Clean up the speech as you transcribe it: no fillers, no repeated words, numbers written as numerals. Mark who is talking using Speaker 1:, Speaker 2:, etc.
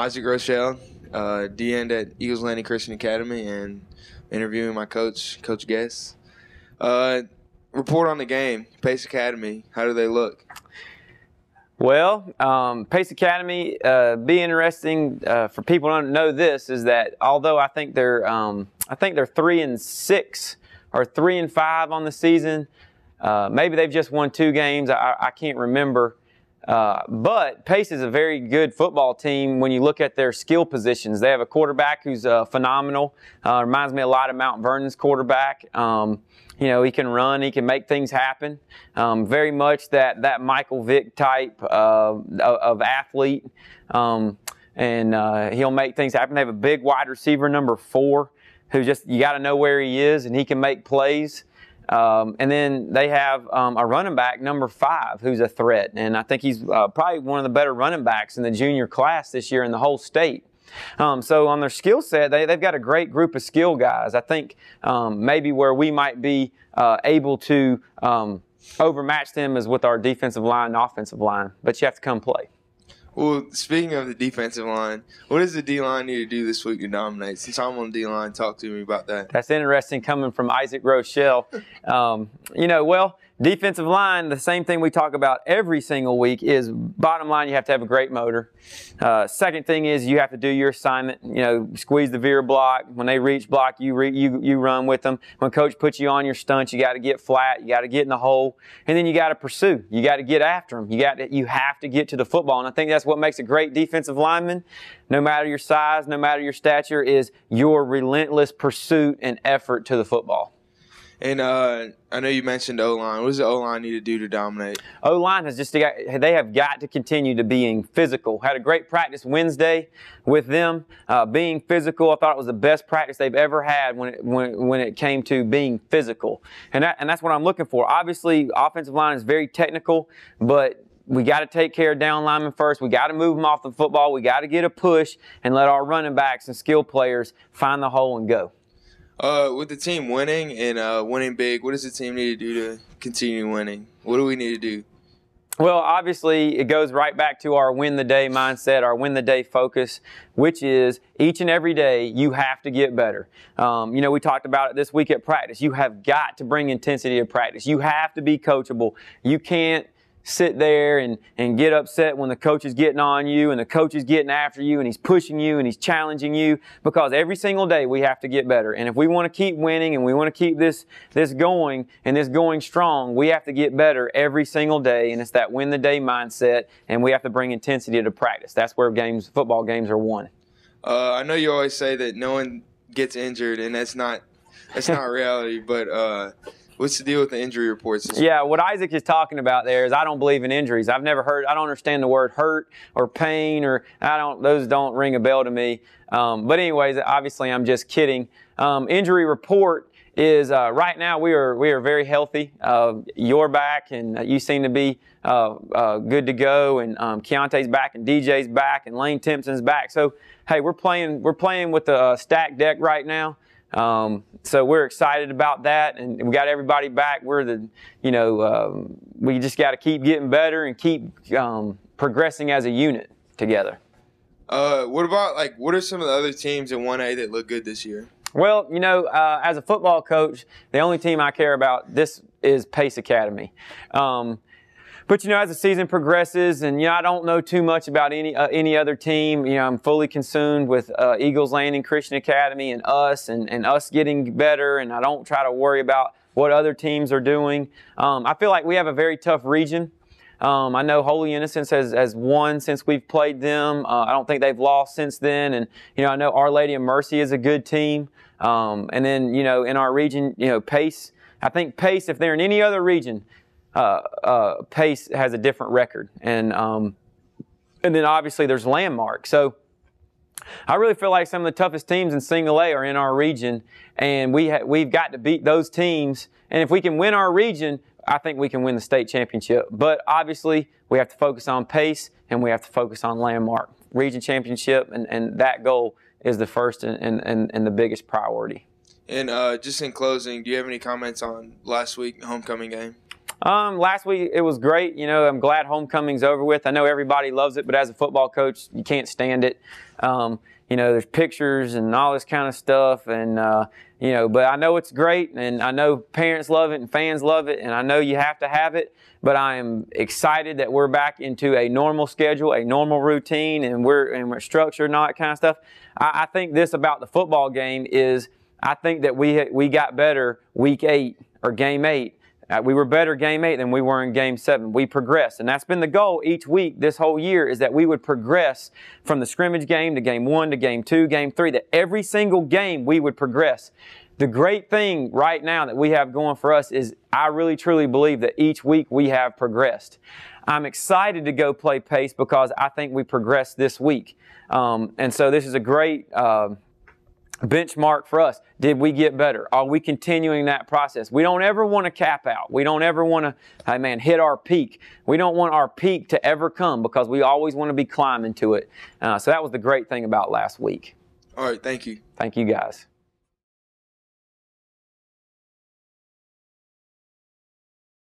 Speaker 1: Isaac Rochelle, D-end at Eagles Landing Christian Academy, and interviewing my coach, Coach Gess. Report on the game, Pace Academy. How do they look?
Speaker 2: Well, Pace Academy, be interesting for people who don't know this is that although I think they're 3-6 or 3-5 on the season, maybe they've just won 2 games. I can't remember. But Pace is a very good football team when you look at their skill positions. They have a quarterback who's phenomenal. Reminds me a lot of Mount Vernon's quarterback. He can run, he can make things happen. Very much that Michael Vick type of athlete. And he'll make things happen. They have a big wide receiver, number 4, who you got to know where he is, and he can make plays. And then they have a running back, number 5, who's a threat. And I think he's probably one of the better running backs in the junior class this year in the whole state. So on their skill set, they've got a great group of skill guys. I think maybe where we might be able to overmatch them is with our defensive line and offensive line. But you have to come play.
Speaker 1: Well, speaking of the defensive line, what does the D-line need to do this week to dominate? Since I'm on the D-line, talk to me about that.
Speaker 2: That's interesting coming from Isaac Rochelle. Defensive line, the same thing we talk about every single week is bottom line, you have to have a great motor. Second thing is you have to do your assignment. Squeeze the veer block. When they reach block, you run with them. When coach puts you on your stunts, you got to get flat. You got to get in the hole, and then you got to pursue. You got to get after them. You have to get to the football, and I think that's what makes a great defensive lineman. No matter your size, no matter your stature, is your relentless pursuit and effort to the football.
Speaker 1: And I know you mentioned O-line. What does the O-line need to do to dominate?
Speaker 2: O-line they have got to continue to being physical. Had a great practice Wednesday with them. Being physical, I thought it was the best practice they've ever had when it came to being physical. And that's what I'm looking for. Obviously, offensive line is very technical, but we got to take care of down linemen first. We got to move them off the football. We got to get a push and let our running backs and skill players find the hole and go.
Speaker 1: With the team winning and winning big, what does the team need to do to continue winning? What do we need to do?
Speaker 2: Well, obviously, it goes right back to our win-the-day mindset, our win-the-day focus, which is each and every day you have to get better. We talked about it this week at practice. You have got to bring intensity to practice. You have to be coachable. You can't sit there and get upset when the coach is getting on you and the coach is getting after you and he's pushing you and he's challenging you, because every single day we have to get better. And if we want to keep winning and we want to keep this going and this going strong, we have to get better every single day, and it's that win-the-day mindset, and we have to bring intensity to practice. That's where football games are won.
Speaker 1: I know you always say that no one gets injured, and that's not reality, but what's the deal with the injury reports?
Speaker 2: Yeah, what Isaac is talking about there is I don't believe in injuries. I don't understand the word hurt or pain, or those don't ring a bell to me. But anyways, obviously I'm just kidding. Injury report is right now we are very healthy. You're back, and you seem to be good to go, and Keontae's back, and DJ's back, and Lane Timpson's back. So hey, we're playing with the stacked deck right now. So we're excited about that, and we got everybody back. We just got to keep getting better and keep progressing as a unit together.
Speaker 1: What are some of the other teams in 1A that look good this year?
Speaker 2: Well, as a football coach, the only team I care about is Pace Academy. But, as the season progresses, and, I don't know too much about any other team. I'm fully consumed with Eagles Landing Christian Academy and us getting better, and I don't try to worry about what other teams are doing. I feel like we have a very tough region. I know Holy Innocents has won since we've played them. I don't think they've lost since then. And, I know Our Lady of Mercy is a good team. And then, in our region, Pace, I think Pace, if they're in any other region, Pace has a different record, and then obviously there's Landmark. So I really feel like some of the toughest teams in Single A are in our region, and we've got to beat those teams. And if we can win our region, I think we can win the state championship. But obviously we have to focus on Pace, and we have to focus on Landmark region championship, and that goal is the first and the biggest priority.
Speaker 1: And just in closing, do you have any comments on last week's homecoming game?
Speaker 2: Last week it was great. You know, I'm glad homecoming's over with. I know everybody loves it, but as a football coach, you can't stand it. You know, there's pictures and all this kind of stuff, and you know, but I know it's great, and I know parents love it and fans love it, and I know you have to have it. But I am excited that we're back into a normal schedule, a normal routine, and we're structured and all that kind of stuff. I think this about the football game is, I think that we got better week 8 or game 8. We were better game 8 than we were in game 7. We progressed, and that's been the goal each week this whole year, is that we would progress from the scrimmage game to game 1 to game 2, game 3, that every single game we would progress. The great thing right now that we have going for us is I really truly believe that each week we have progressed. I'm excited to go play Pace because I think we progressed this week. And so this is a great benchmark for us. Did we get better? Are we continuing that process? We don't ever want to cap out. We don't ever want to, hey man, hit our peak. We don't want our peak to ever come because we always want to be climbing to it. So that was the great thing about last week.
Speaker 1: All right, thank you.
Speaker 2: Thank you guys.